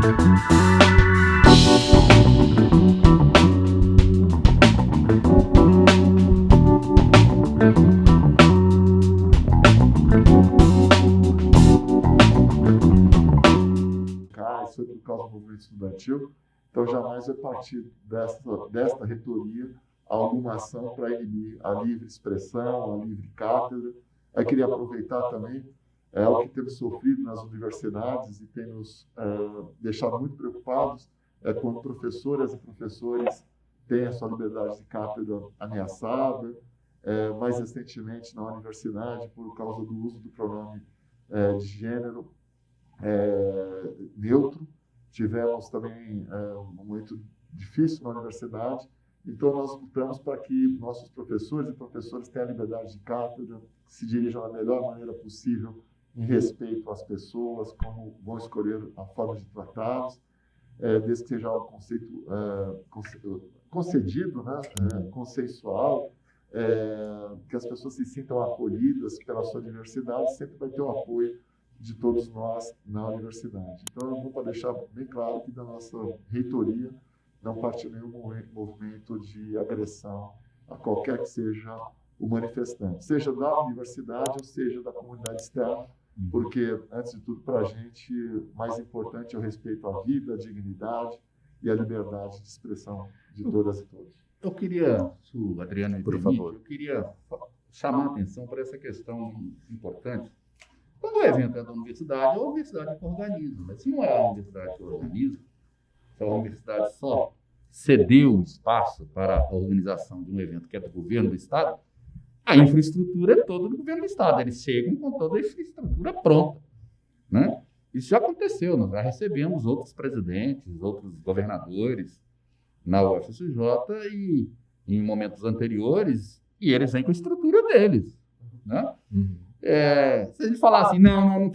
Foi por causa do movimento estudantil, então jamais vai partir desta reitoria alguma ação para inibir a livre expressão, a livre cátedra. Eu queria aproveitar também o que temos sofrido nas universidades e tem nos deixado muito preocupados quando professoras e professores têm a sua liberdade de cátedra ameaçada, mais recentemente na universidade, por causa do uso do pronome de gênero neutro. Tivemos também um momento difícil na universidade, então nós lutamos para que nossos professores e professoras tenham a liberdade de cátedra, se dirijam da melhor maneira possível em respeito às pessoas, como vão escolher a forma de tratá-los, desde que seja um conceito concedido, né, consensual, que as pessoas se sintam acolhidas pela sua diversidade, sempre vai ter o apoio de todos nós na universidade. Então, eu vou para deixar bem claro que da nossa reitoria não parte nenhum movimento de agressão a qualquer que seja o manifestante, seja da universidade ou seja da comunidade externa, porque, antes de tudo, para a gente, mais importante é o respeito à vida, à dignidade e à liberdade de expressão de todas e todos. Eu queria, se o Adriano me por permite, favor, eu queria chamar a atenção para essa questão importante. Quando o evento é da universidade, é a universidade que organiza. Mas se não é a universidade que organiza, se a universidade só cedeu o espaço para a organização de um evento que é do governo do Estado, a infraestrutura é toda do governo do Estado. Eles chegam com toda a infraestrutura pronta, né? Isso já aconteceu, nós já recebemos outros presidentes, outros governadores na UFSJ e em momentos anteriores, e eles vêm com a estrutura deles, né? Se a gente falar assim, não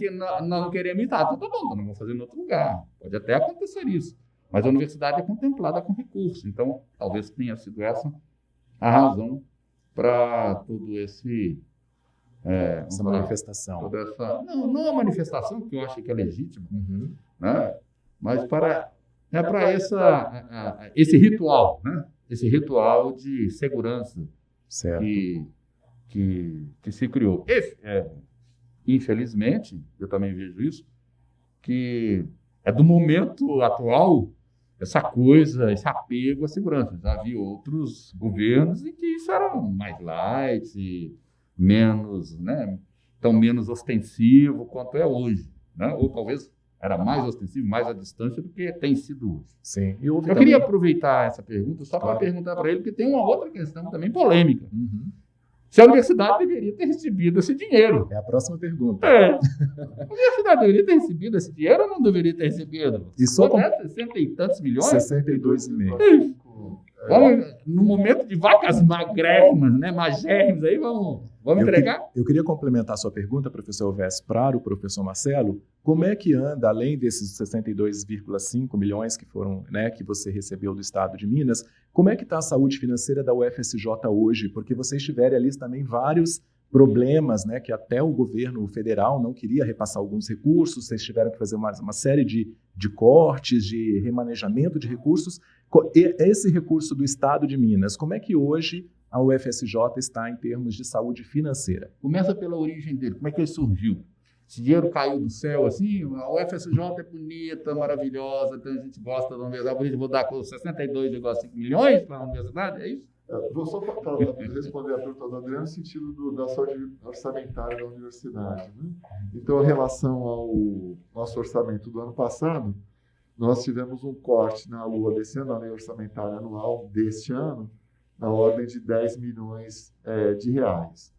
queremos estar, então tá bom, então não vamos fazer em outro lugar. Pode até acontecer isso, mas a universidade é contemplada com recurso, então talvez tenha sido essa a razão para todo esse... essa manifestação. Toda essa, não a manifestação, que eu acho que é legítima, né? Mas para esse ritual, né? Esse ritual de segurança Certo. que se criou. Infelizmente, eu também vejo isso, que é do momento atual essa coisa, esse apego à segurança. Já havia outros governos em que isso era mais light, menos, né, tão menos ostensivo quanto é hoje, né? Ou talvez era mais ostensivo, mais à distância do que tem sido hoje. Sim. Eu queria aproveitar essa pergunta só para perguntar para ele, porque tem uma outra questão também polêmica. Se a universidade deveria ter recebido esse dinheiro. É a próxima pergunta. A universidade deveria ter recebido esse dinheiro ou não deveria ter recebido? E só com 60 e tantos milhões? 62,5. Vamos, no momento de vacas magérrimas, né, magérrimas, aí vamos entregar? Eu queria complementar a sua pergunta, professor Elvésio, para o professor Marcelo. Como é que anda, além desses 62,5 milhões que foram, né, que você recebeu do Estado de Minas, como é que está a saúde financeira da UFSJ hoje? Porque vocês tiveram ali também vários problemas, né, que até o governo federal não queria repassar alguns recursos, vocês tiveram que fazer uma série de cortes, de remanejamento de recursos. Esse recurso do Estado de Minas, como é que hoje a UFSJ está em termos de saúde financeira? Começa pela origem dele, como é que ele surgiu? Esse dinheiro caiu do céu, assim, a UFSJ é bonita, maravilhosa, então a gente gosta da universidade, por isso vou dar 62,5 milhões para a universidade, é isso? Vou só responder a pergunta do Adriano no sentido da saúde orçamentária da universidade, né? Então, em relação ao nosso orçamento do ano passado, nós tivemos um corte na LUA desse ano, na lei orçamentária anual deste ano, na ordem de 10 milhões de reais.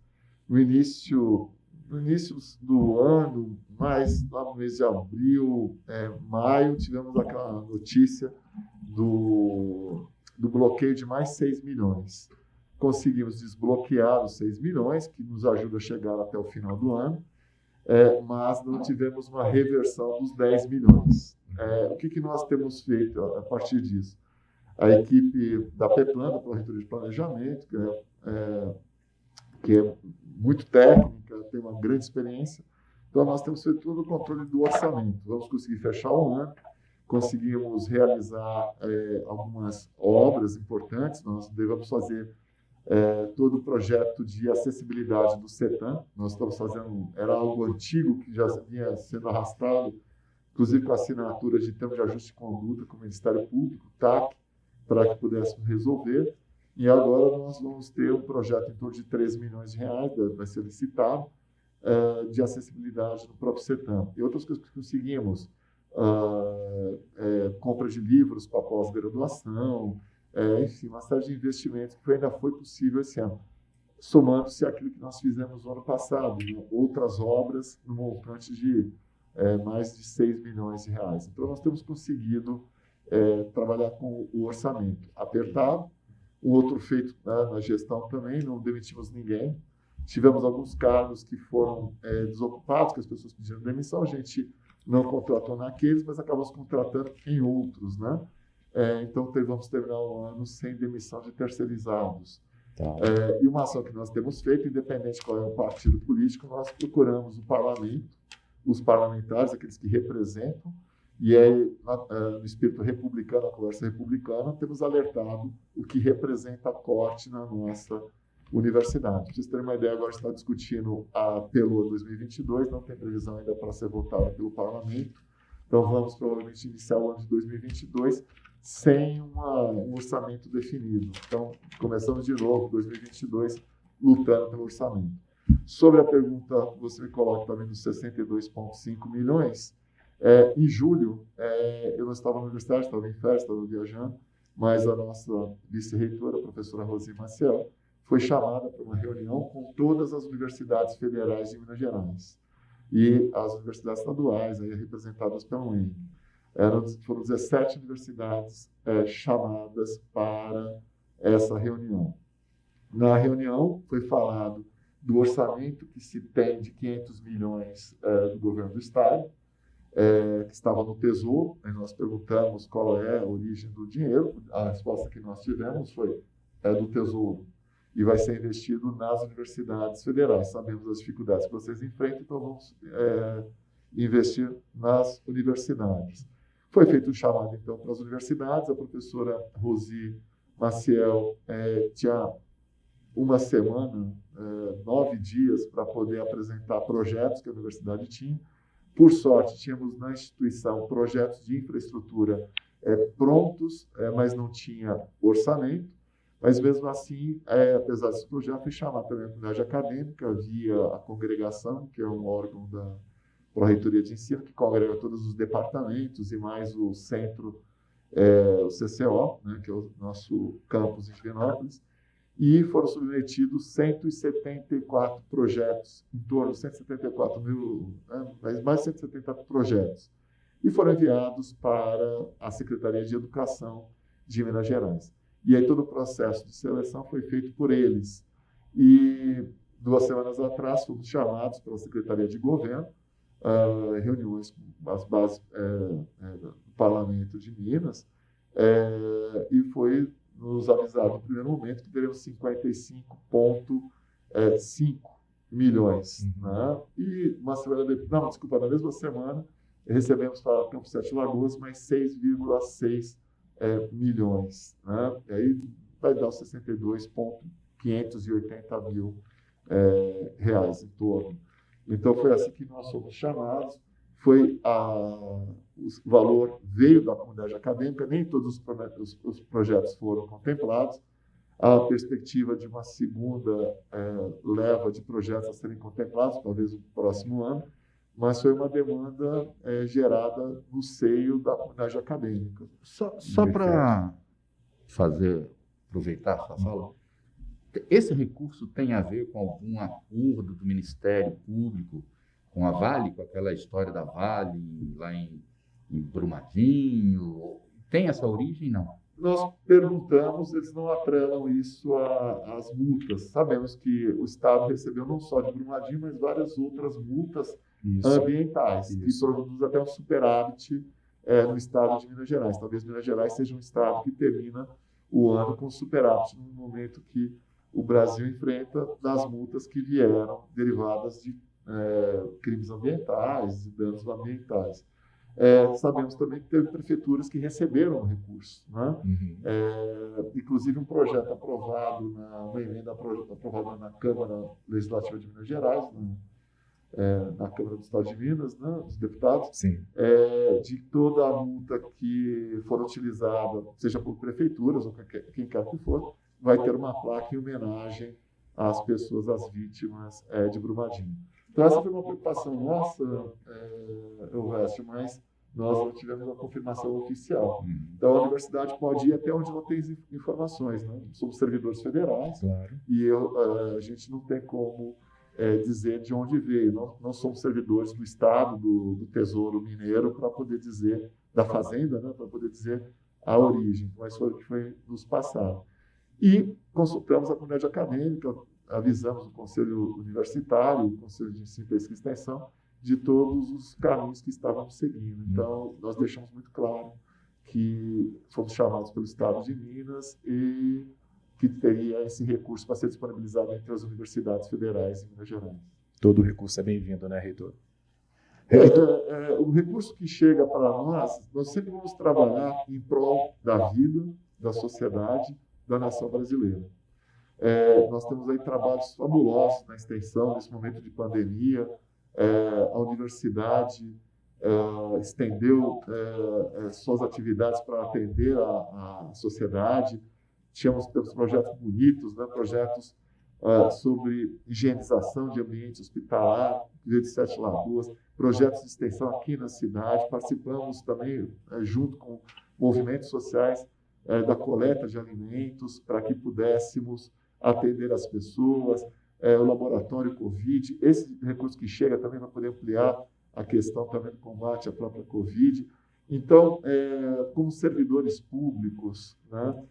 No início do ano, mais lá no mês de abril, maio, tivemos aquela notícia do bloqueio de mais 6 milhões. Conseguimos desbloquear os 6 milhões, que nos ajuda a chegar até o final do ano, mas não tivemos uma reversão dos 10 milhões. O que nós temos feito a partir disso? A equipe da PEPLAN, da Pró-Reitoria de Planejamento, que é muito técnica, tem uma grande experiência, então nós temos feito todo o controle do orçamento. Vamos conseguir fechar o ano conseguimos realizar algumas obras importantes. Nós devemos fazer todo o projeto de acessibilidade do CETAM. Nós estamos fazendo, era algo antigo que já vinha sendo arrastado, inclusive com assinatura de termo de ajuste de conduta com o Ministério Público, TAC, para que pudéssemos resolver. E agora nós vamos ter um projeto em torno de 13 milhões de reais, vai ser licitado, de acessibilidade no próprio CETAM. E outras coisas que conseguimos, compra de livros para pós-graduação, enfim, uma série de investimentos que ainda foi possível esse ano, somando-se àquilo que nós fizemos no ano passado, né? Outras obras no montante de mais de 6 milhões de reais. Então, nós temos conseguido trabalhar com o orçamento apertado. Um outro feito, né, na gestão também, não demitimos ninguém. Tivemos alguns cargos que foram desocupados, que as pessoas pediram demissão, a gente não contratou naqueles, mas acabamos contratando em outros, né? Então, vamos terminar o ano sem demissão de terceirizados. Tá. E uma ação que nós temos feito, independente de qual é o partido político, nós procuramos o parlamento, os parlamentares, aqueles que representam, e aí, no espírito republicano, a conversa republicana, temos alertado o que representa a corte na nossa universidade. Para vocês terem uma ideia, agora está discutindo a PELOA 2022, não tem previsão ainda para ser votada pelo parlamento, então vamos provavelmente iniciar o ano de 2022 sem um orçamento definido. Então, começamos de novo, 2022, lutando pelo orçamento. Sobre a pergunta que você me coloca também dos 62,5 milhões, em julho, eu não estava na universidade, estava em festa, estava viajando, mas a nossa vice-reitora, a professora Rosi Maciel, foi chamada para uma reunião com todas as universidades federais de Minas Gerais e as universidades estaduais, aí representadas pela UEM. Foram 17 universidades chamadas para essa reunião. Na reunião foi falado do orçamento que se tem de 500 milhões do governo do Estado, que estava no Tesouro. Aí nós perguntamos qual é a origem do dinheiro. A resposta que nós tivemos foi do Tesouro e vai ser investido nas universidades federais. Sabemos as dificuldades que vocês enfrentam, então vamos investir nas universidades. Foi feito um chamado, então, para as universidades. A professora Rosi Maciel tinha uma semana, 9 dias, para poder apresentar projetos que a universidade tinha. Por sorte, tínhamos na instituição projetos de infraestrutura prontos, mas não tinha orçamento. Mas, mesmo assim, apesar desse projeto, foi chamado também a comunidade acadêmica, via a congregação, que é um órgão da Pró-Reitoria de Ensino, que congrega todos os departamentos e mais o centro, o CCO, né, que é o nosso campus em Divinópolis, e foram submetidos 174 projetos, em torno de 174 mil, mais de 170 projetos, e foram enviados para a Secretaria de Educação de Minas Gerais. E aí todo o processo de seleção foi feito por eles. E 2 semanas atrás fomos chamados pela Secretaria de Governo, reuniões com as bases do Parlamento de Minas, e foi nos avisado no primeiro momento que teremos 55,5 milhões. Né? E uma semana depois, na mesma semana, recebemos para o Campo Sete Lagoas mais 6,6 milhões. Né? E aí vai dar os 62,580 mil reais em torno. Então, foi assim que nós fomos chamados. O valor veio da comunidade acadêmica, nem todos os projetos foram contemplados. Há a perspectiva de uma segunda leva de projetos a serem contemplados, talvez no próximo ano, mas foi uma demanda gerada no seio da comunidade acadêmica. Só para aproveitar a sua fala, esse recurso tem a ver com algum acordo do Ministério Público com a Vale, com aquela história da Vale lá em Brumadinho? Tem essa origem, não? Nós perguntamos, eles não atrelam isso às multas. Sabemos que o Estado recebeu não só de Brumadinho, mas várias outras multas ambientais, que produz até um superávit no Estado de Minas Gerais. Talvez Minas Gerais seja um Estado que termina o ano com superávit, no momento que o Brasil enfrenta das multas que vieram derivadas de crimes ambientais e danos ambientais. Sabemos também que teve prefeituras que receberam o recurso, né? Inclusive um projeto aprovado, uma emenda aprovada na Câmara Legislativa de Minas Gerais, na Câmara do Estado de Minas, né, dos deputados, de toda a multa que for utilizada, seja por prefeituras ou quem quer que for, vai ter uma placa em homenagem às pessoas, às vítimas de Brumadinho. Então, essa foi uma preocupação nossa, Elvésio, mas nós não tivemos a confirmação oficial. Então, a universidade pode ir até onde ela tem informações, né? Somos servidores federais, claro. E a gente não tem como dizer de onde veio. Nós somos servidores do Estado, do Tesouro Mineiro, para poder dizer, da Fazenda, né? Para poder dizer a origem, mas foi o que foi nos passado. E consultamos a comunidade acadêmica, avisamos o Conselho Universitário, o Conselho de Ensino, Pesquisa e Extensão, de todos os caminhos que estávamos seguindo. Então, nós deixamos muito claro que fomos chamados pelo Estado de Minas e que teria esse recurso para ser disponibilizado entre as universidades federais em Minas Gerais. Todo recurso é bem-vindo, né, reitor? O recurso que chega para nós sempre vamos trabalhar em prol da vida, da sociedade, da nação brasileira. Nós temos aí trabalhos fabulosos na extensão, nesse momento de pandemia. A universidade estendeu suas atividades para atender a sociedade. Temos projetos bonitos, né? Projetos sobre higienização de ambiente hospitalar, de Sete Lagoas, projetos de extensão aqui na cidade. Participamos também, junto com movimentos sociais, da coleta de alimentos, para que pudéssemos atender as pessoas, o laboratório Covid. Esse recurso que chega também vai poder ampliar a questão também do combate à própria Covid. Então, como servidores públicos, né,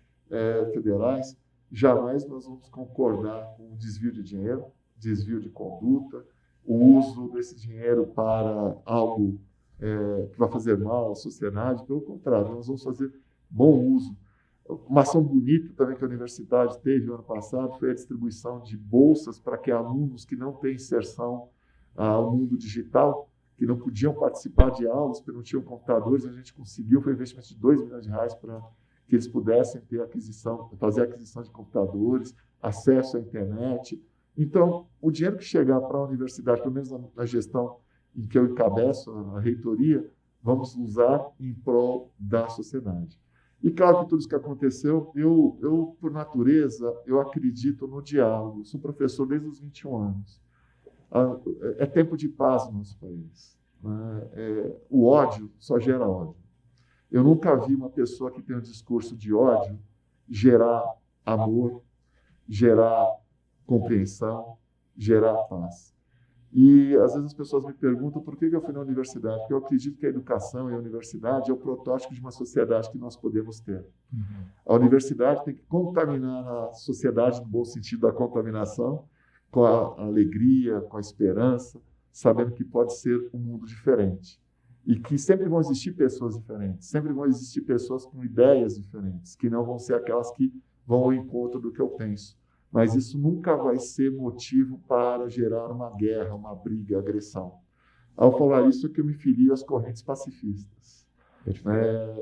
federais, jamais nós vamos concordar com o desvio de dinheiro, desvio de conduta, o uso desse dinheiro para algo que vai fazer mal à sociedade. Pelo contrário, nós vamos fazer bom uso. Uma ação bonita também que a universidade teve no ano passado foi a distribuição de bolsas para que alunos que não têm inserção ao mundo digital, que não podiam participar de aulas, porque não tinham computadores, a gente conseguiu, foi um investimento de R$2 milhões para que eles pudessem ter fazer aquisição de computadores, acesso à internet. Então, o dinheiro que chegar para a universidade, pelo menos na gestão em que eu encabeço, a reitoria, vamos usar em prol da sociedade. E claro que tudo isso que aconteceu, eu por natureza, eu acredito no diálogo. Sou professor desde os 21 anos. É tempo de paz no nosso país. O ódio só gera ódio. Eu nunca vi uma pessoa que tem um discurso de ódio gerar amor, gerar compreensão, gerar paz. E, às vezes, as pessoas me perguntam por que eu fui na universidade. Porque eu acredito que a educação e a universidade é o protótipo de uma sociedade que nós podemos ter. A universidade tem que contaminar a sociedade, no bom sentido da contaminação, com a alegria, com a esperança, sabendo que pode ser um mundo diferente. E que sempre vão existir pessoas diferentes, sempre vão existir pessoas com ideias diferentes, que não vão ser aquelas que vão ao encontro do que eu penso. Mas isso nunca vai ser motivo para gerar uma guerra, uma briga, agressão. Ao falar isso, é que eu me filio às correntes pacifistas.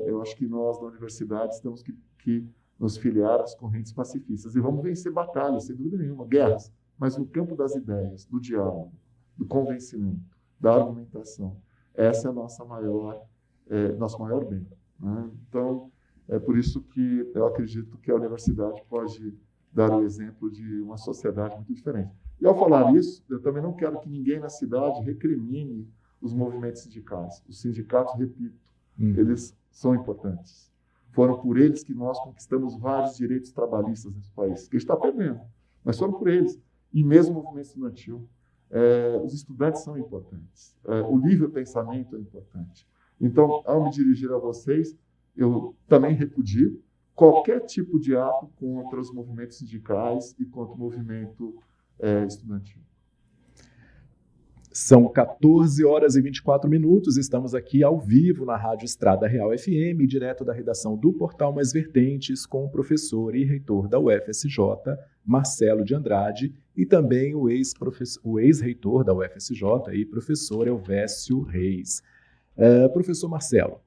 Eu acho que nós, da universidade, temos que nos filiar às correntes pacifistas. E vamos vencer batalhas, sem dúvida nenhuma, guerras, mas no campo das ideias, do diálogo, do convencimento, da argumentação. Essa é a nosso maior bem. Né? Então, é por isso que eu acredito que a universidade pode dar o exemplo de uma sociedade muito diferente. E ao falar isso, eu também não quero que ninguém na cidade recrimine os movimentos sindicais. Os sindicatos, repito, eles são importantes. Foram por eles que nós conquistamos vários direitos trabalhistas nesse país, que a gente está perdendo, mas foram por eles. E mesmo o movimento estudantil. Os estudantes são importantes. O livre pensamento é importante. Então, ao me dirigir a vocês, eu também repudio qualquer tipo de ato contra os movimentos sindicais e contra o movimento estudantil. São 14 horas e 24 minutos, estamos aqui ao vivo na Rádio Estrada Real FM, direto da redação do Portal Mais Vertentes, com o professor e reitor da UFSJ, Marcelo de Andrade, e também o ex-reitor da UFSJ, e professor Elvésio Reis. Professor Marcelo,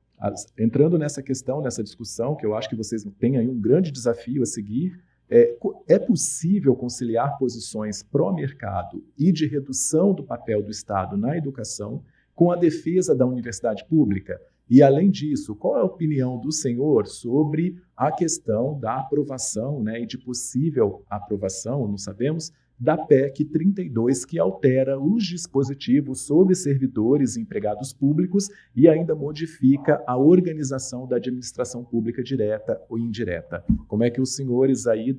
entrando nessa questão, nessa discussão, que eu acho que vocês têm aí um grande desafio a seguir, é possível conciliar posições pró-mercado e de redução do papel do Estado na educação com a defesa da universidade pública? E, além disso, qual é a opinião do senhor sobre a questão da aprovação, né, e de possível aprovação, não sabemos, da PEC 32, que altera os dispositivos sobre servidores e empregados públicos e ainda modifica a organização da administração pública direta ou indireta? Como é que os senhores aí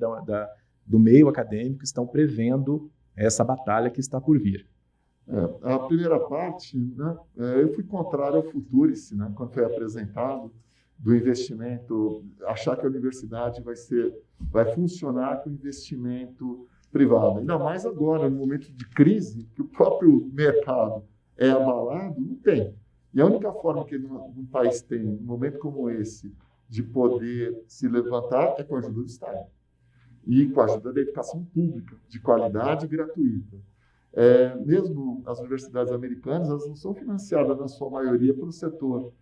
do meio acadêmico estão prevendo essa batalha que está por vir? A primeira parte, né, eu fui contrário ao Futurice, né, quando foi apresentado, do investimento, achar que a universidade vai funcionar com investimento privado. Ainda mais agora, no momento de crise, que o próprio mercado é abalado, não tem. E a única forma que um país tem, num momento como esse, de poder se levantar é com a ajuda do Estado. E com a ajuda da educação pública, de qualidade e gratuita. Mesmo as universidades americanas, elas não são financiadas, na sua maioria, pelo setor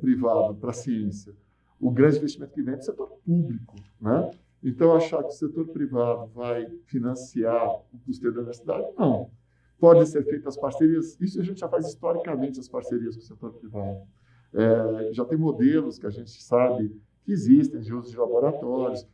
privado, para a ciência. O grande investimento que vem é do setor público, né? Então, achar que o setor privado vai financiar o custeio da universidade, não. Podem ser feitas parcerias, isso a gente já faz historicamente, as parcerias com o setor privado. Já tem modelos que a gente sabe que existem, de uso de laboratórios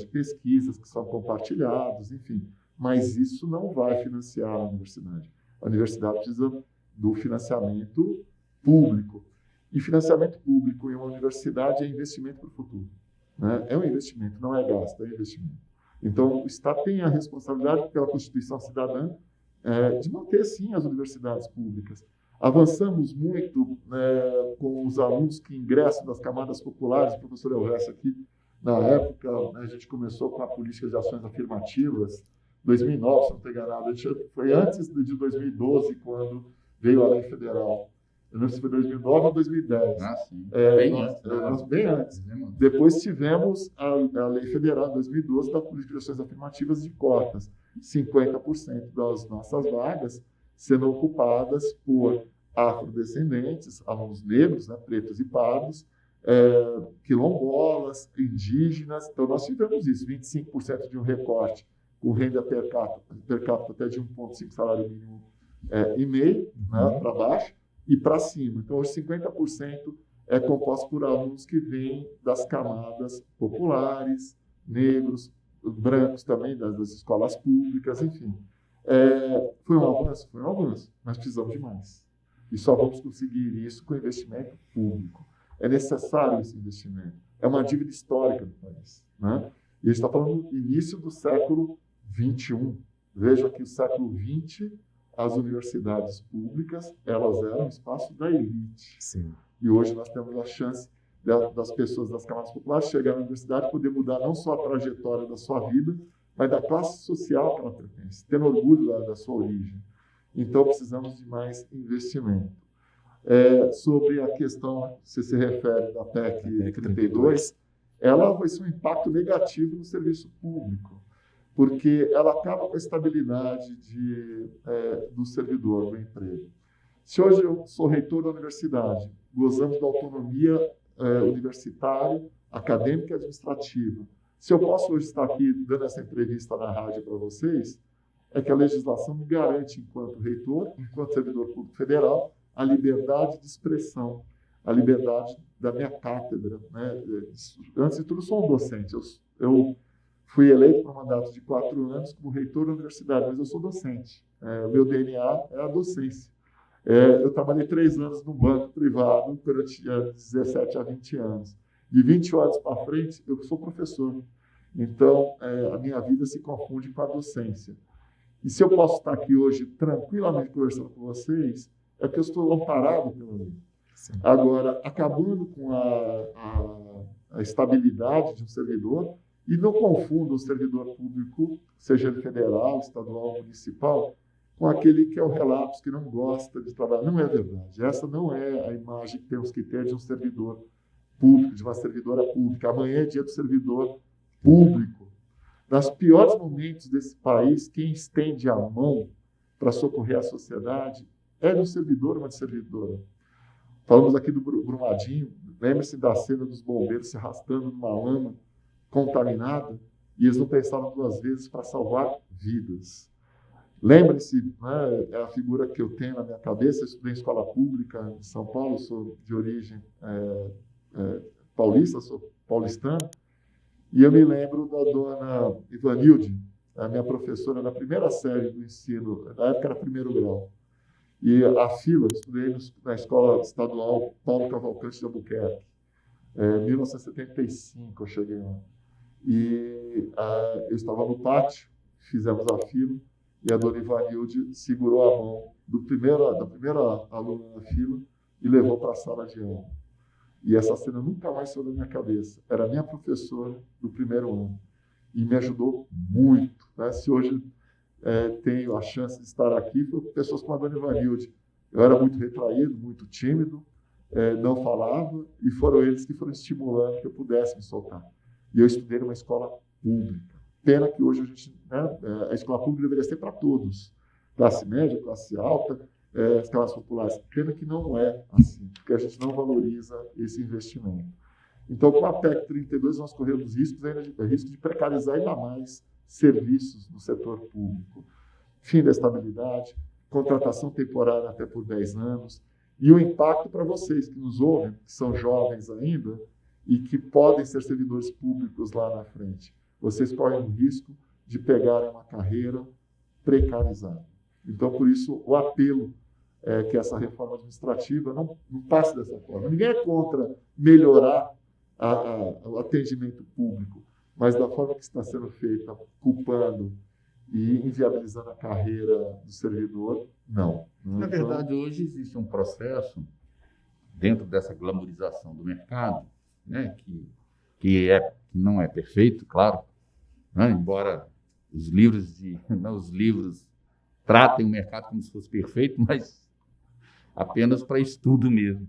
de pesquisas que são compartilhados, enfim. Mas isso não vai financiar a universidade. A universidade precisa do financiamento público. E financiamento público em uma universidade é investimento para o futuro. Né? É um investimento, não é gasto, é investimento. Então, o Estado tem a responsabilidade, pela Constituição Cidadã, de manter, sim, as universidades públicas. Avançamos muito com os alunos que ingressam das camadas populares. O professor Elvésio aqui, na época, a gente começou com a política de ações afirmativas, 2009, se não estou enganado. Foi antes de 2012, quando veio a lei federal. Eu não sei se foi 2009 ou 2010. Sim. Bem antes. Depois tivemos a lei federal, em 2012, da política de ações afirmativas de cotas. 50% das nossas vagas sendo ocupadas por afrodescendentes, alunos negros, né, pretos e pardos, quilombolas, indígenas. Então, nós tivemos isso, 25% de um recorte com renda per capita até de 1,5 salário mínimo e meio, né, para baixo, e para cima. Então, hoje, 50% é composto por alunos que vêm das camadas populares, negros, brancos também, das escolas públicas, enfim. Foi um avanço? Foi um avanço, mas precisamos de mais. E só vamos conseguir isso com investimento público. É necessário esse investimento. É uma dívida histórica do país, né? E a gente está falando do início do século XXI. Veja que o século XX, as universidades públicas, elas eram espaço da elite. Sim. E hoje nós temos a chance das pessoas das camadas populares chegarem à universidade, poder mudar não só a trajetória da sua vida, mas da classe social que ela pertence, tendo orgulho da sua origem. Então, precisamos de mais investimento. Sobre a questão, se refere da PEC 32, ela vai ser um impacto negativo no serviço público, porque ela acaba com a estabilidade do servidor, do emprego. Se hoje eu sou reitor da universidade, gozamos da autonomia universitária, acadêmica e administrativa. Se eu posso hoje estar aqui dando essa entrevista na rádio para vocês, é que a legislação me garante, enquanto reitor, enquanto servidor público federal, a liberdade de expressão, a liberdade da minha cátedra. Né? Antes de tudo, eu sou um docente. Eu fui eleito para um mandato de 4 anos como reitor da universidade, mas eu sou docente. O meu DNA é a docência. Eu trabalhei 3 anos no banco privado, quando eu tinha 17 a 20 anos. De 20 anos para frente, eu sou professor. Então, a minha vida se confunde com a docência. E se eu posso estar aqui hoje tranquilamente conversando com vocês, é porque eu estou amparado pela lei. Sim. Agora, acabando com a estabilidade de um servidor, e não confunda o servidor público, seja ele federal, estadual, municipal, com aquele que é o relapso, que não gosta de trabalhar. Não é verdade. Essa não é a imagem que temos que ter de um servidor público, de uma servidora pública. Amanhã é dia do servidor público. Nos piores momentos desse país, quem estende a mão para socorrer a sociedade é de um servidor ou uma servidora. Falamos aqui do Brumadinho, lembre-se da cena dos bombeiros se arrastando numa lama contaminada, e eles não pensaram duas vezes para salvar vidas. Lembre-se, né, é a figura que eu tenho na minha cabeça. Eu estudei em escola pública em São Paulo, sou de origem paulista, sou paulistano, e eu me lembro da dona Ivanilde, a minha professora da primeira série do ensino, na época era primeiro grau. E a fila, eu estudei na escola estadual Paulo Cavalcante de Albuquerque. Em 1975 eu cheguei lá. E eu estava no pátio, fizemos a fila, e a dona Ivanilde segurou a mão da primeira aluna na fila e levou para a sala de aula. E essa cena nunca mais saiu da minha cabeça. Era a minha professora do primeiro ano. E me ajudou muito. Né? Se hoje tenho a chance de estar aqui, foi com pessoas como a dona Ivanilde. Eu era muito retraído, muito tímido, não falava, e foram eles que foram estimulando que eu pudesse me soltar. E eu estudei numa escola pública. Pena que hoje a escola pública deveria ser para todos. Classe média, classe alta, as classes populares. Pena que não é assim, porque a gente não valoriza esse investimento. Então, com a PEC 32, nós corremos risco de precarizar ainda mais serviços no setor público. Fim da estabilidade, contratação temporária até por 10 anos, e o impacto para vocês que nos ouvem, que são jovens ainda, e que podem ser servidores públicos lá na frente. Vocês correm o risco de pegarem uma carreira precarizada. Então, por isso, o apelo é que essa reforma administrativa não passe dessa forma. Ninguém é contra melhorar o atendimento público, mas da forma que está sendo feita, culpando e inviabilizando a carreira do servidor, não. Na verdade, hoje existe um processo dentro dessa glamorização do mercado, né, que não é perfeito, claro, né, embora os livros tratem o mercado como se fosse perfeito, mas apenas para estudo mesmo.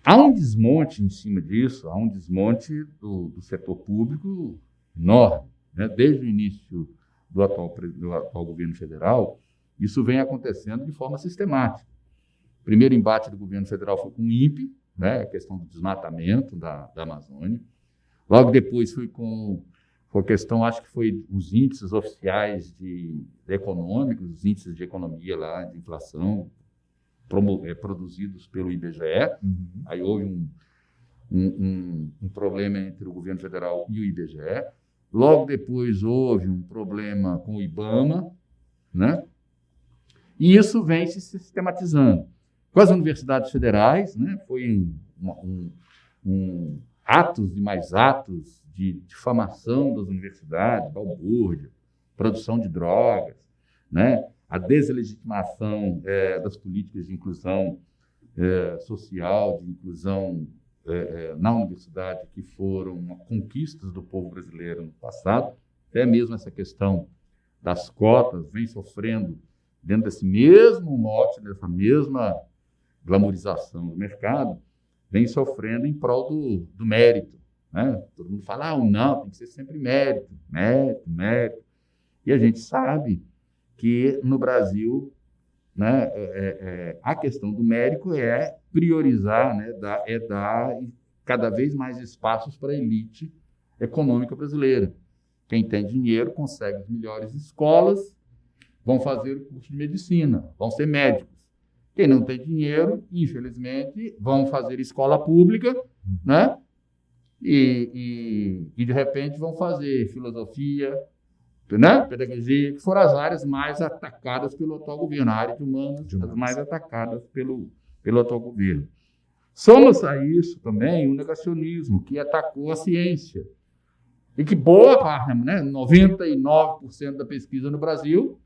Há um desmonte em cima disso, há um desmonte do setor público enorme. Né? Desde o início do atual governo federal, isso vem acontecendo de forma sistemática. O primeiro embate do governo federal foi com o INPE, né? A questão do desmatamento da Amazônia. Logo depois foi com a questão, acho que foi os índices oficiais econômicos, os índices de economia lá, de inflação, produzidos pelo IBGE. Uhum. Aí houve um problema entre o governo federal e o IBGE. Logo depois houve um problema com o IBAMA, né? E isso vem se sistematizando. Com as universidades federais, né? Foi atos e mais atos de difamação das universidades, balbúrdia, produção de drogas, né? A deslegitimação das políticas de inclusão social, de inclusão na universidade, que foram conquistas do povo brasileiro no passado. Até mesmo essa questão das cotas vem sofrendo dentro desse mesmo mote, dessa mesma glamorização do mercado, vem sofrendo em prol do mérito. Né? Todo mundo fala, não, tem que ser sempre mérito, mérito, mérito. E a gente sabe que no Brasil, né, a questão do mérito é priorizar, né, dar cada vez mais espaços para a elite econômica brasileira. Quem tem dinheiro consegue as melhores escolas, vão fazer o curso de medicina, vão ser médicos. Quem não tem dinheiro, infelizmente, vão fazer escola pública, né? E de repente vão fazer filosofia, né? Pedagogia, que foram as áreas mais atacadas pelo atual governo, a área de humanas, as mais atacadas pelo atual governo. Soma-se a isso também o negacionismo, que atacou a ciência. E que boa parte, né? 99% da pesquisa no Brasil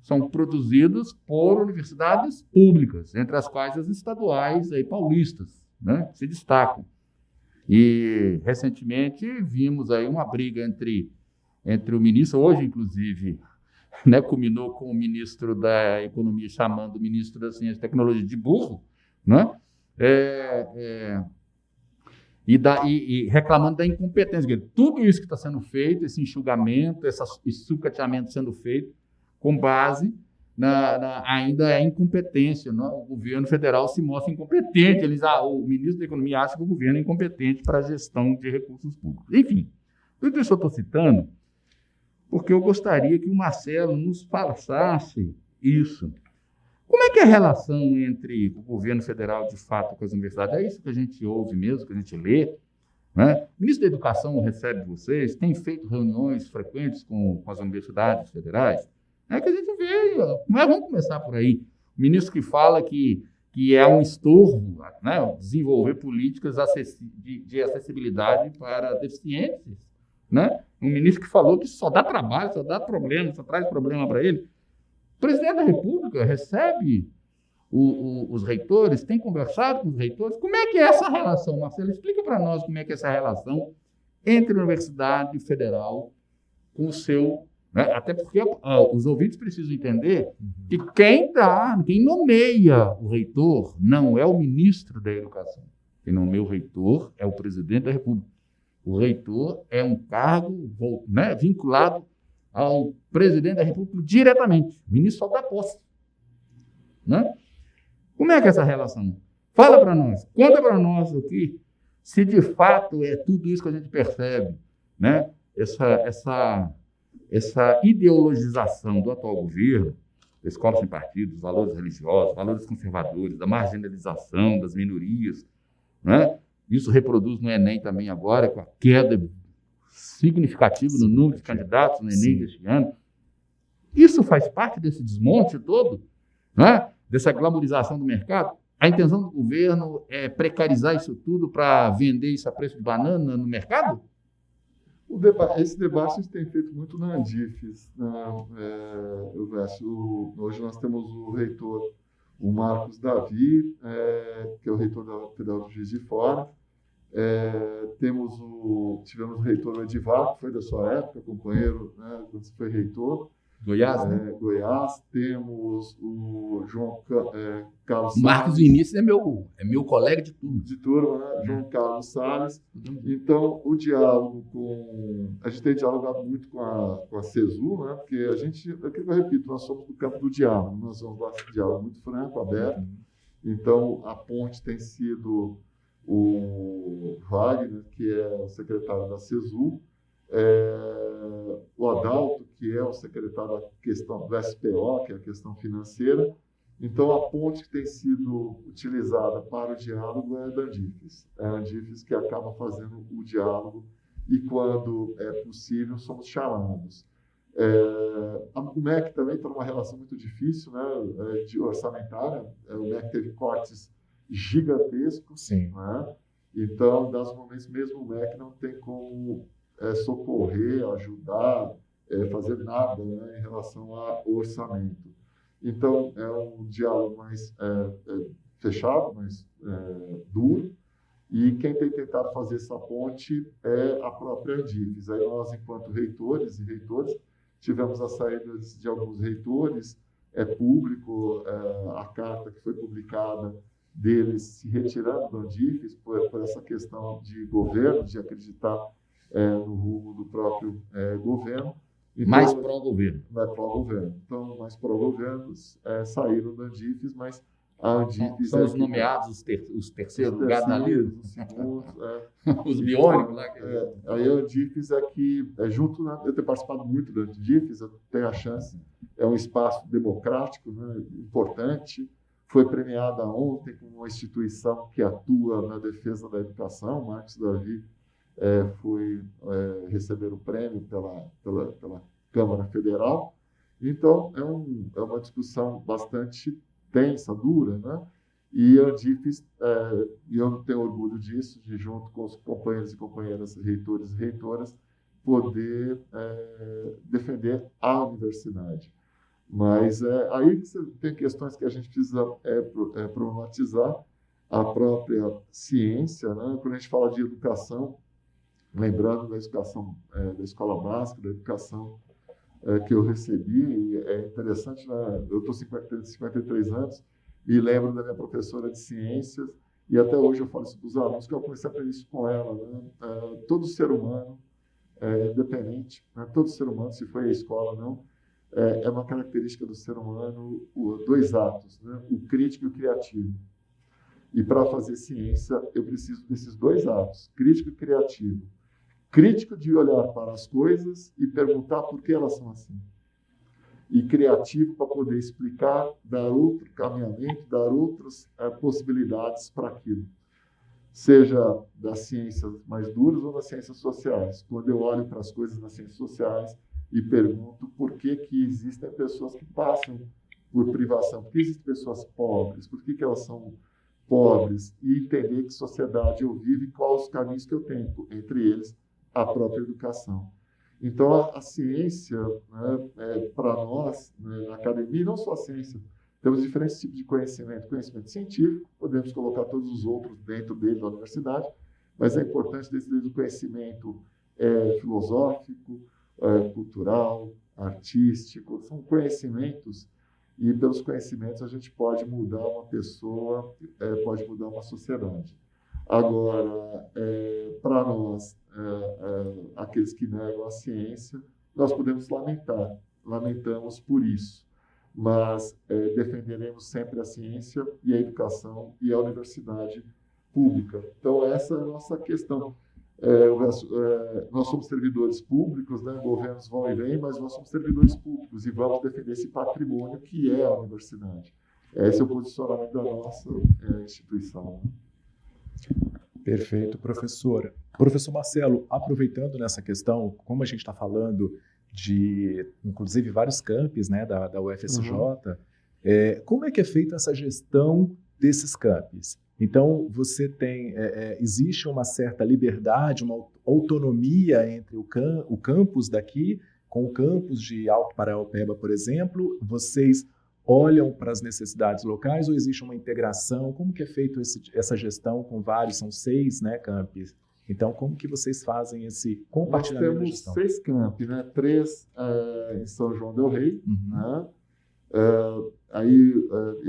são produzidos por universidades públicas, entre as quais as estaduais aí, paulistas, né? Que se destacam. E, recentemente, vimos aí uma briga entre o ministro, hoje, inclusive, né, culminou com o ministro da Economia chamando o ministro da Ciência e Tecnologia de burro, né? E reclamando da incompetência. Tudo isso que está sendo feito, esse enxugamento, esse sucateamento sendo feito com base ainda é incompetência. Não? O governo federal se mostra incompetente. O ministro da Economia acha que o governo é incompetente para a gestão de recursos públicos. Enfim, tudo isso eu estou citando porque eu gostaria que o Marcelo nos passasse isso. Como é que é a relação entre o governo federal, de fato, com as universidades? É isso que a gente ouve mesmo, que a gente lê. Né? O ministro da Educação recebe vocês, tem feito reuniões frequentes com as universidades federais. É que a gente vê, vamos começar por aí. O ministro que fala que é um estorvo, né, desenvolver políticas de acessibilidade para deficientes. Né? Um ministro que falou que só dá trabalho, só dá problema, só traz problema para ele. O presidente da República recebe os reitores, tem conversado com os reitores. Como é que é essa relação, Marcelo? Explica para nós como é que é essa relação entre a Universidade Federal com o seu... Né? Até porque os ouvintes precisam entender que quem nomeia o reitor não é o ministro da Educação. Quem nomeia o reitor é o presidente da República. O reitor é um cargo, né, vinculado ao presidente da República diretamente. O ministro só dá posse. Né? Como é que é essa relação? Fala para nós, conta para nós aqui, se de fato é tudo isso que a gente percebe, né? Essa ideologização do atual governo, da escola sem partidos, valores religiosos, valores conservadores, da marginalização das minorias, né? Isso reproduz no Enem também agora, com a queda significativa no número de candidatos no Enem deste ano. Isso faz parte desse desmonte todo, né? Dessa glamorização do mercado. A intenção do governo é precarizar isso tudo para vender isso a preço de banana no mercado? Esse debate a gente tem feito muito na Andifes. Hoje nós temos o reitor, o Marcos Davi, que é o reitor da Federal de Juiz de Fora. Tivemos o reitor Edivar, que foi da sua época, companheiro, né, quando você foi reitor. Goiás, né? Goiás. Temos o João Carlos Salles. Marcos Vinícius é meu colega de turma. De turma, né? João Carlos Salles. Então, o diálogo a gente tem dialogado muito com a CESU, né? Porque aquilo que eu repito, nós somos do campo do diálogo, nós somos um diálogo muito franco, aberto. Então, a ponte tem sido o Wagner, que é o secretário da CESU, o Adalto, que é o secretário da questão do SPO, que é a questão financeira. Então, a ponte que tem sido utilizada para o diálogo é a da Andifes. É a Andifes que acaba fazendo o diálogo e, quando é possível, somos chamados. O MEC também está numa relação muito difícil, né, de orçamentária. O MEC teve cortes gigantescos. Sim. Né? Então, nos momentos, mesmo o MEC não tem como socorrer, ajudar, fazer nada, né, em relação ao orçamento. Então, é um diálogo mais fechado, mais duro, e quem tem tentado fazer essa ponte é a própria Andifes. Aí nós, enquanto reitores e reitores, tivemos a saída de alguns reitores, público, a carta que foi publicada deles se retirando do Andifes por essa questão de governo, de acreditar no rumo do próprio governo. Então, mais pró-governo. Mais pró-governo. Então, mais pró-governos saíram da Andifes, mas a Andifes... São os nomeados, os terceiros lugares da lista. Os segundos. Os biônicos lá. Aí a Andifes junto, né, eu tenho participado muito da Andifes, eu tenho a chance, é um espaço democrático, né, importante. Foi premiada ontem como uma instituição que atua na defesa da educação. Marcos Davi foi receber o prêmio pela Câmara Federal. Então, é uma discussão bastante tensa, dura, né? E a Andifes, e eu tenho orgulho disso, de junto com os companheiros e companheiras, reitores e reitoras, poder defender a universidade. Mas aí você tem questões que a gente precisa problematizar, a própria ciência, né? Quando a gente fala de educação, lembrando da educação da escola básica, da educação que eu recebi, é interessante, né? Eu estou com 53 anos, me lembro da minha professora de ciências, e até hoje eu falo isso para os alunos, que eu comecei a aprender isso com ela, né? Todo ser humano, independente, né? Todo ser humano, se foi a escola ou não, é uma característica do ser humano, dois atos, né? O crítico e o criativo. E para fazer ciência, eu preciso desses dois atos, crítico e criativo. Crítico de olhar para as coisas e perguntar por que elas são assim. E criativo para poder explicar, dar outro caminhamento, dar outras possibilidades para aquilo. Seja das ciências mais duras ou das ciências sociais. Quando eu olho para as coisas nas ciências sociais e pergunto por que existem pessoas que passam por privação, por que existem pessoas pobres, por que elas são pobres, e entender que sociedade eu vivo e quais os caminhos que eu tenho, entre eles a própria educação. Então, a ciência, né, para nós, né, na academia, e não só a ciência, temos diferentes tipos de conhecimento. Conhecimento científico, podemos colocar todos os outros dentro dele da universidade, mas é importante desde o conhecimento filosófico, cultural, artístico, são conhecimentos, e pelos conhecimentos a gente pode mudar uma pessoa, pode mudar uma sociedade. Agora, para nós, aqueles que negam a ciência, nós podemos lamentar, lamentamos por isso, mas defenderemos sempre a ciência e a educação e a universidade pública. Então, essa é a nossa questão. Nós somos servidores públicos, né? Governos vão e vêm, mas nós somos servidores públicos e vamos defender esse patrimônio que é a universidade. Esse é o posicionamento da nossa instituição. Né? Perfeito, professora. Professor Marcelo, aproveitando nessa questão, como a gente está falando de, inclusive, vários campos, né, da UFSJ, como é que é feita essa gestão desses campos? Então, você tem, existe uma certa liberdade, uma autonomia entre o campus daqui com o campus de Alto Paraopeba, por exemplo? Vocês olham para as necessidades locais ou existe uma integração? Como que é feita essa gestão com vários, são 6, né, campos? Então, como que vocês fazem esse compartilhamento da gestão? Nós temos 6 campos, né? 3 em São João del Rei, né?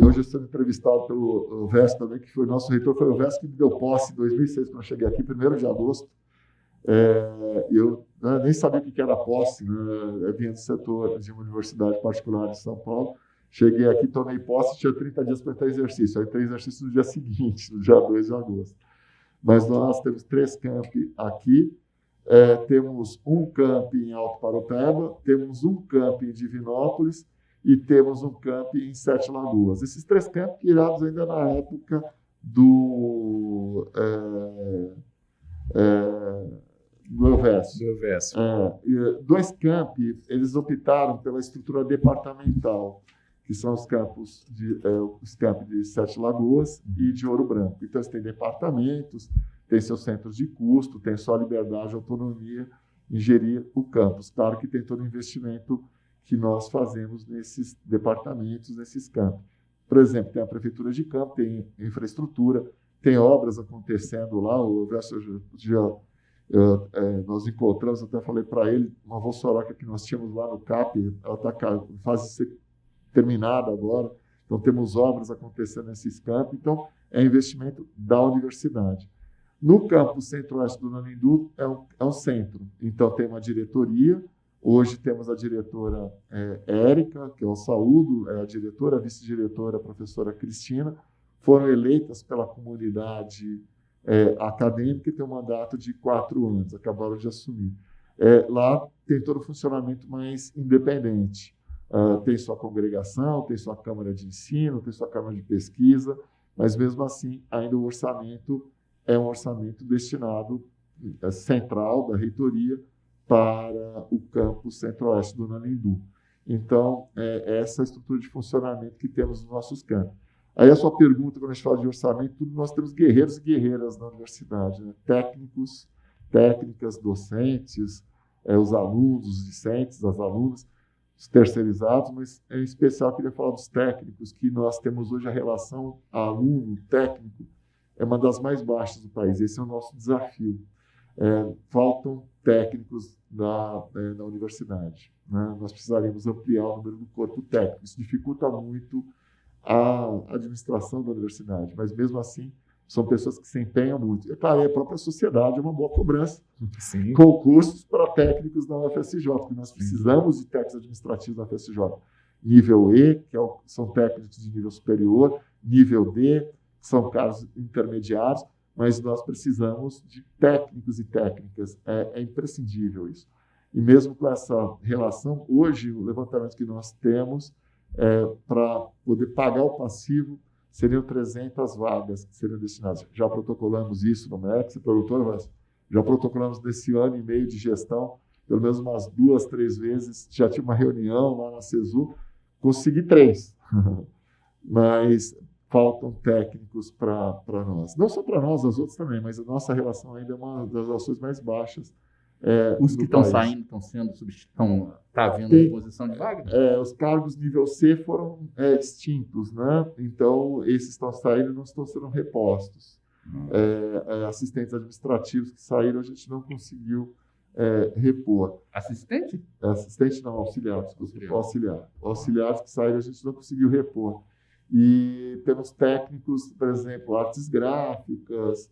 Hoje eu estou entrevistado pelo Vest também, que foi nosso reitor, foi o Vest que me deu posse em 2006, quando eu cheguei aqui, 1º de agosto. Eu nem sabia o que era posse, né? Eu vinha do setor de uma universidade particular de São Paulo. Cheguei aqui, tomei posse, tinha 30 dias para ter exercício. Aí tem exercício no dia seguinte, no dia 2 de agosto. Mas nós temos 3 campi aqui. Temos um campi em Alto Paraopeba, temos um campi em Divinópolis, e temos um camp em 7 Lagoas. Esses 3 campos criados ainda na época do Elvésio. 2 campi, eles optaram pela estrutura departamental, que são os campos de 7 Lagoas e de Ouro Branco. Então, eles têm departamentos, têm seus centros de custo, têm sua liberdade e autonomia em gerir o campus. Claro que tem todo o investimento que nós fazemos nesses departamentos, nesses campos. Por exemplo, tem a prefeitura de campo, tem infraestrutura, tem obras acontecendo lá. Nós encontramos, até falei para ele, uma vossoroca que nós tínhamos lá no CAP, ela está em fase de ser terminada agora, então temos obras acontecendo nesses campos, então é investimento da universidade. No campus centro-oeste do Nanindu é um centro, então tem uma diretoria. Hoje temos a diretora Érica, que eu saúdo, a diretora, a vice-diretora, a professora Cristina, foram eleitas pela comunidade acadêmica e tem um mandato de 4 anos, acabaram de assumir. Lá tem todo o funcionamento mais independente. Tem sua congregação, tem sua câmara de ensino, tem sua câmara de pesquisa, mas mesmo assim, ainda o orçamento é um orçamento destinado, central, da reitoria, para o campus centro-oeste do Nanindu. Então, essa é a estrutura de funcionamento que temos nos nossos campos. Aí a sua pergunta, quando a gente fala de orçamento, nós temos guerreiros e guerreiras na universidade, né? Técnicos, técnicas, docentes, os alunos, os discentes, as alunas, os terceirizados, mas em especial eu queria falar dos técnicos, que nós temos hoje a relação aluno-técnico é uma das mais baixas do país. Esse é o nosso desafio. Faltam técnicos na universidade, né? Nós precisaríamos ampliar o número do corpo técnico. Isso dificulta muito a administração da universidade, mas mesmo assim São pessoas que se empenham muito. E, claro, a própria sociedade é uma boa cobrança. Sim. Concursos para técnicos da UFSJ, porque nós precisamos de técnicos administrativos da UFSJ. Nível E, que são técnicos de nível superior, nível D, que são cargos intermediários, mas nós precisamos de técnicos e técnicas. É imprescindível isso. E mesmo com essa relação, hoje, o levantamento que nós temos para poder pagar o passivo seriam 300 vagas que seriam destinadas. Já protocolamos isso no MEC, você perguntou, mas já protocolamos nesse ano e meio de gestão, pelo menos umas 2, 3 vezes, já tive uma reunião lá na CESU, consegui 3, mas faltam técnicos para nós. Não só para nós, as outras também, mas a nossa relação ainda é uma das ações mais baixas. Os que estão saindo estão sendo substituídos, está havendo reposição de vaga? Os cargos nível C foram extintos, né? Então, esses estão saindo e não estão sendo repostos. Assistentes administrativos que saíram, a gente não conseguiu repor. Assistente? Assistente não, auxiliar, desculpa, auxiliar. Auxiliares que saíram, a gente não conseguiu repor. E temos técnicos, por exemplo, artes gráficas,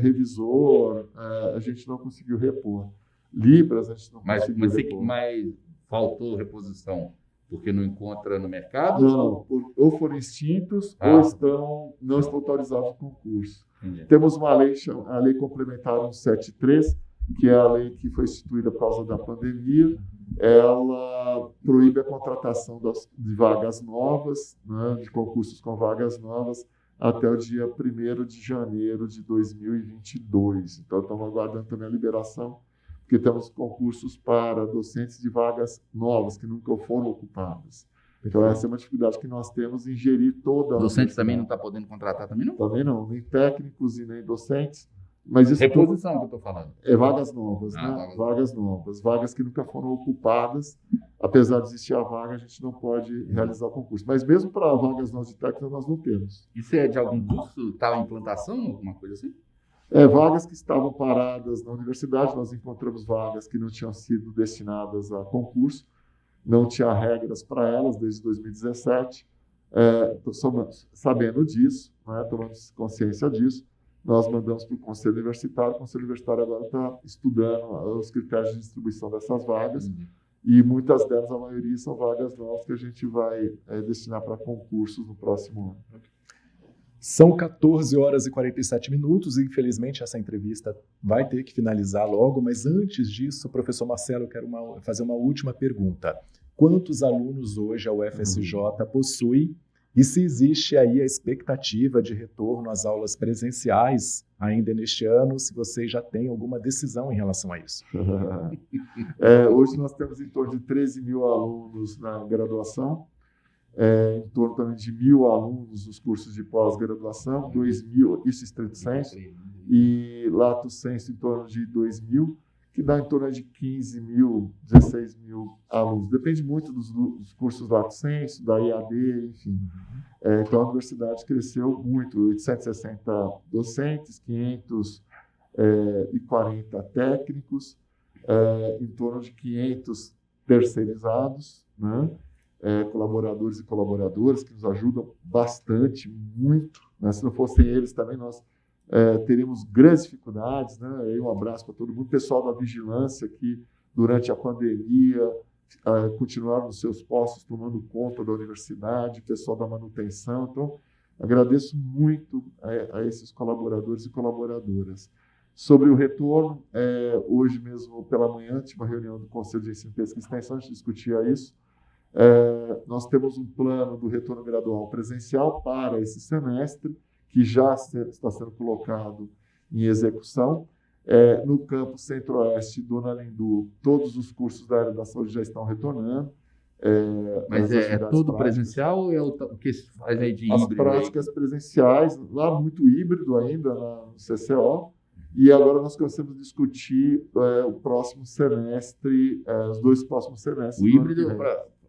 revisor, a gente não conseguiu repor. Libras, a gente não conseguiu repor. Mas faltou reposição porque não encontra no mercado? Não, ou foram extintos ou não estão autorizados no concurso. Entendi. Temos uma lei, a Lei Complementar 173, que é a lei que foi instituída por causa da pandemia. Ela proíbe a contratação de vagas novas, né, de concursos com vagas novas, até o dia 1º de janeiro de 2022. Então, estamos aguardando também a liberação, porque temos concursos para docentes de vagas novas, que nunca foram ocupadas. Então, essa é uma dificuldade que nós temos em gerir toda a... Docentes também não está podendo contratar também, não? Também não, nem técnicos e nem docentes. Mas isso reposição que eu estou falando. Vagas novas, né? Vagas novas. Vagas que nunca foram ocupadas. Apesar de existir a vaga, a gente não pode realizar o concurso. Mas mesmo para vagas novas de técnicos, nós não temos. Isso é de algum curso? Está em implantação, alguma coisa assim? Vagas que estavam paradas na universidade, nós encontramos vagas que não tinham sido destinadas a concurso, não tinha regras para elas desde 2017. Sabendo disso, né, tomando consciência disso, nós mandamos para o Conselho Universitário. O Conselho Universitário agora está estudando os critérios de distribuição dessas vagas, e muitas delas, a maioria, são vagas novas que a gente vai destinar para concursos no próximo ano. São 14 horas e 47 minutos, e infelizmente essa entrevista vai ter que finalizar logo, mas antes disso, professor Marcelo, eu quero fazer uma última pergunta. Quantos alunos hoje a UFSJ possui? E se existe aí a expectativa de retorno às aulas presenciais ainda neste ano, se você já tem alguma decisão em relação a isso? Hoje nós temos em torno de 13 mil alunos na graduação, em torno também de 1.000 alunos nos cursos de pós-graduação, 2.000, isso estrito sensu, e lato sensu em torno de 2.000, que dá em torno de 15 mil, 16 mil alunos. Depende muito dos cursos lato sensu, da IAD, enfim. Então, a universidade cresceu muito, 860 docentes, 540 técnicos, em torno de 500 terceirizados, né? Colaboradores e colaboradoras que nos ajudam bastante, muito, né? Se não fossem eles também nós teríamos grandes dificuldades, né? E um abraço para todo mundo, pessoal da vigilância que durante a pandemia continuaram nos seus postos tomando conta da universidade, pessoal da manutenção. Então, agradeço muito a esses colaboradores e colaboradoras. Sobre o retorno, hoje mesmo pela manhã tive uma reunião do Conselho de Ensino, Pesquisa e Extensão, a gente discutia isso. Nós temos um plano do retorno gradual presencial para esse semestre, que já está sendo colocado em execução. No campus Centro-Oeste, Dona Lindu, todos os cursos da área da saúde já estão retornando. Mas é tudo presencial ou é o que se faz aí de híbrido? As práticas presenciais, lá muito híbrido ainda no CCO, e agora nós começamos a discutir o próximo semestre, os 2 próximos semestres. O híbrido,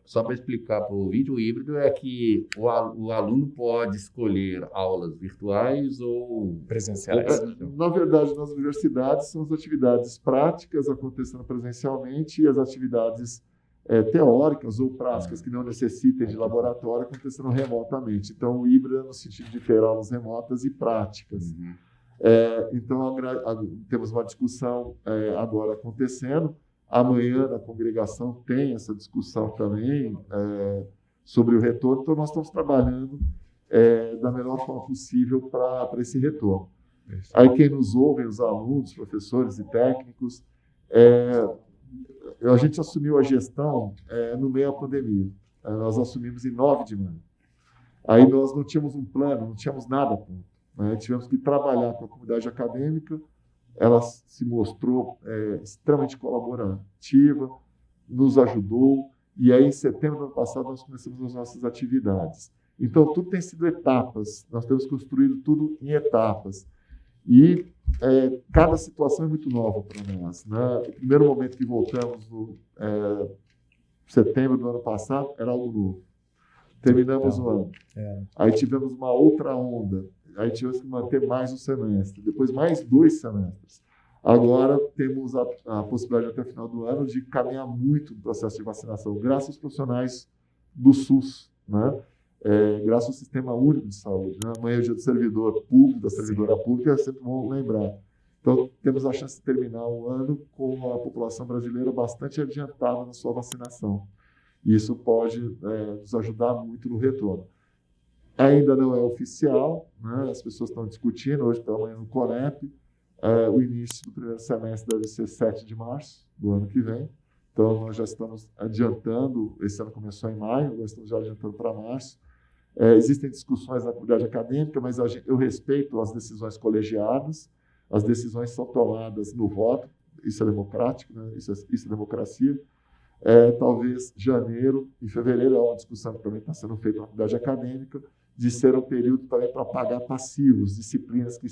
só para explicar para o ouvinte, o híbrido é que o aluno pode escolher aulas virtuais ou presenciais. Na verdade, nas universidades, são as atividades práticas acontecendo presencialmente e as atividades teóricas ou práticas que não necessitem de laboratório acontecendo remotamente. Então, o híbrido é no sentido de ter aulas remotas e práticas. Então, temos uma discussão agora acontecendo. Amanhã, na congregação, tem essa discussão também sobre o retorno. Então, nós estamos trabalhando da melhor forma possível para esse retorno. Aí, quem nos ouve, os alunos, professores e técnicos, a gente assumiu a gestão no meio da pandemia. Nós assumimos em 9 de maio. Aí nós não tínhamos um plano, não tínhamos nada pronto. Tivemos que trabalhar com a comunidade acadêmica, ela se mostrou extremamente colaborativa, nos ajudou, e aí em setembro do ano passado nós começamos as nossas atividades. Então, tudo tem sido etapas, nós temos construído tudo em etapas. E cada situação é muito nova para nós. Né? O primeiro momento que voltamos, no setembro do ano passado, era algo novo. Terminamos o ano. Aí tivemos uma outra onda. Aí tivemos que manter mais um semestre. Depois, mais 2 semestres. Agora, temos a possibilidade, até o final do ano, de caminhar muito no processo de vacinação, graças aos profissionais do SUS, né? Graças ao Sistema Único de Saúde. Né? Amanhã é o dia do servidor público, da servidora pública, é sempre bom lembrar. Então, temos a chance de terminar o ano com a população brasileira bastante adiantada na sua vacinação. E isso pode nos ajudar muito no retorno. Ainda não é oficial, né? As pessoas estão discutindo, hoje pela manhã no CONEP, o início do primeiro semestre deve ser 7 de março do ano que vem. Então, nós já estamos adiantando, esse ano começou em maio, nós estamos já adiantando para março. Existem discussões na comunidade acadêmica, mas eu respeito as decisões colegiadas, as decisões são tomadas no voto, isso é democrático, né? Isso é democracia. Talvez janeiro e fevereiro é uma discussão que também está sendo feita na comunidade acadêmica, de ser um período também para pagar passivos, disciplinas que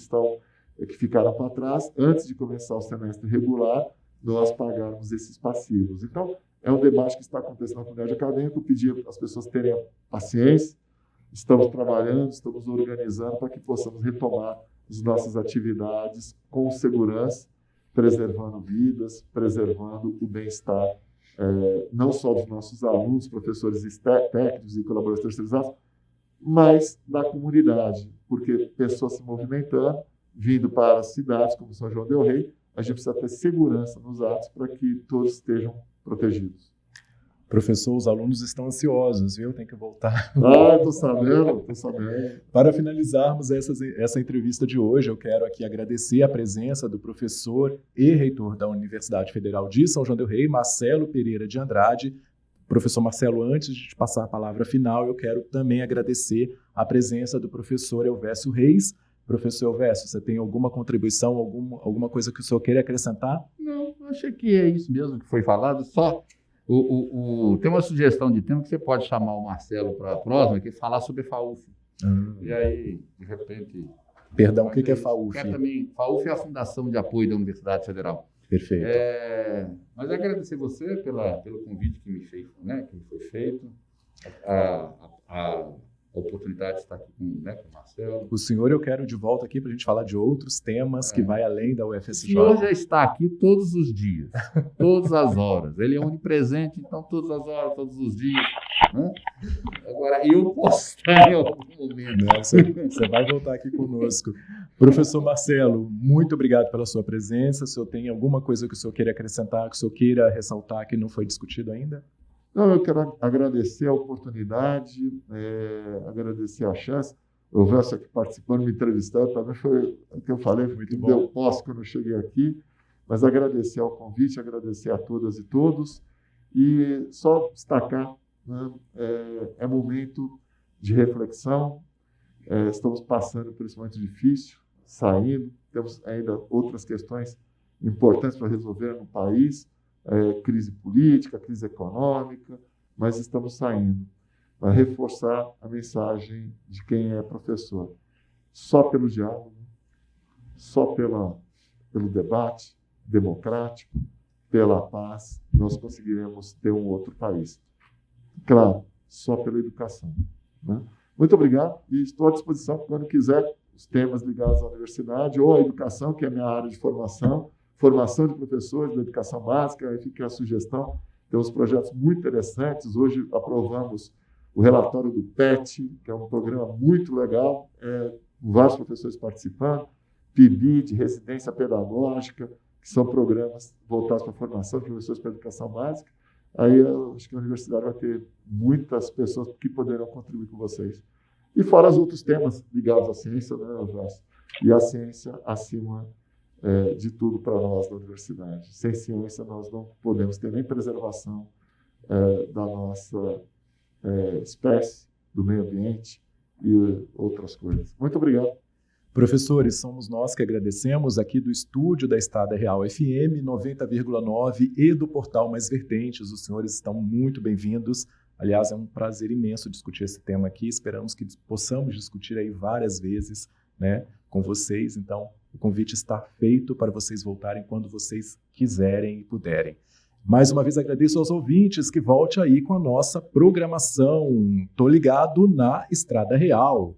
ficaram para trás, antes de começar o semestre regular, nós pagarmos esses passivos. Então, é um debate que está acontecendo na comunidade acadêmica, eu pedi às pessoas terem paciência, estamos trabalhando, estamos organizando para que possamos retomar as nossas atividades com segurança, preservando vidas, preservando o bem-estar, não só dos nossos alunos, professores técnicos e colaboradores terceirizados, mas da comunidade, porque pessoas se movimentando, vindo para as cidades como São João del Rei, a gente precisa ter segurança nos atos para que todos estejam protegidos. Professor, os alunos estão ansiosos, viu? Tem que voltar. Estou sabendo. Para finalizarmos essa entrevista de hoje, eu quero aqui agradecer a presença do professor e reitor da Universidade Federal de São João del Rei, Marcelo Pereira de Andrade. Professor Marcelo, antes de te passar a palavra final, eu quero também agradecer a presença do professor Elvésio Reis. Professor Elvésio, você tem alguma contribuição, alguma coisa que o senhor queira acrescentar? Não, achei que é isso mesmo que foi falado. Só tem uma sugestão de tema que você pode chamar o Marcelo para a próxima, que é falar sobre FAUF. E aí, de repente... Perdão, o que é FAUF? FAUF é a Fundação de Apoio da Universidade Federal. Perfeito. Mas agradecer você pelo convite que me fez, né, que me foi feito, a oportunidade de estar aqui com o Marcelo. O senhor eu quero de volta aqui para a gente falar de outros temas que vai além da UFSJ. O senhor já está aqui todos os dias, todas as horas. Ele é onipresente, então todas as horas, todos os dias. Né? Agora, eu posso estar em algum momento. Você vai voltar aqui conosco. Professor Marcelo, muito obrigado pela sua presença. O senhor tem alguma coisa que o senhor queira acrescentar, que o senhor queira ressaltar que não foi discutido ainda? Não, eu quero agradecer a oportunidade, agradecer a chance. O Vessa aqui participando, me entrevistando, também foi o que eu falei, que me deu posse quando eu cheguei aqui. Mas agradecer ao convite, agradecer a todas e todos. E só destacar, né, é momento de reflexão. Estamos passando por esse momento difícil, saindo. Temos ainda outras questões importantes para resolver no país. Crise política, crise econômica, mas estamos saindo para reforçar a mensagem de quem é professor. Só pelo diálogo, só pelo debate democrático, pela paz, nós conseguiremos ter um outro país. Claro, só pela educação. Né? Muito obrigado e estou à disposição quando quiser os temas ligados à universidade ou à educação, que é a minha área de formação de professores da educação básica, aí fica a sugestão. temos projetos muito interessantes. Hoje aprovamos o relatório do PET, que é um programa muito legal, com vários professores participando, PIBID, residência pedagógica, que são programas voltados para a formação de professores para a educação básica. Aí eu acho que a universidade vai ter muitas pessoas que poderão contribuir com vocês. E fora os outros temas ligados à ciência, né, Vasco? E a ciência acima de tudo para nós da universidade. Sem ciência nós não podemos ter nem preservação da nossa espécie, do meio ambiente e outras coisas. Muito obrigado. Professores, somos nós que agradecemos aqui do estúdio da Estado Real FM 90,9 e do portal Mais Vertentes. Os senhores estão muito bem-vindos. Aliás, é um prazer imenso discutir esse tema aqui. Esperamos que possamos discutir aí várias vezes, né, com vocês. Então, o convite está feito para vocês voltarem quando vocês quiserem e puderem. Mais uma vez agradeço aos ouvintes que volte aí com a nossa programação. Tô ligado na Estrada Real.